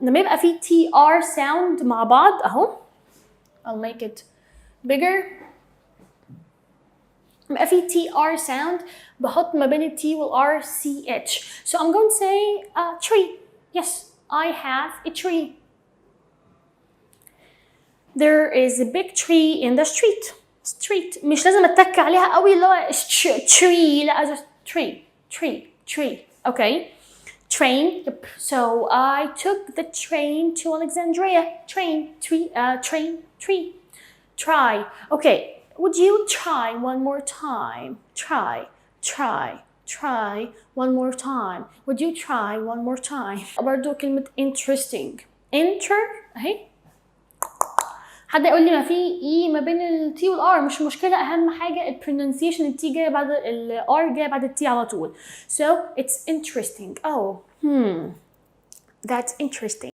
لما يبقى في TR sound مع بعض اهو I'll make it bigger. يبقى في TR sound بحط ما بين T وال R CH. So I'm going to say tree. Yes, I have a tree. There is a big tree in the street. Street مش لازم اتك عليها قوي اللي هو tree لا just tree. Okay. Train. Yep. So I took the train to Alexandria. Tree. Try. Okay. Would you try one more time? Try one more time. Would you try one more time? برضو كلمة interesting. Enter اهي. حد يقول لي ما في اي ما بين التي والار مش مشكله، اهم حاجه البرونسيشن، التي جايه بعد الار جايه بعد التي على طول. So it's interesting. Oh that's interesting.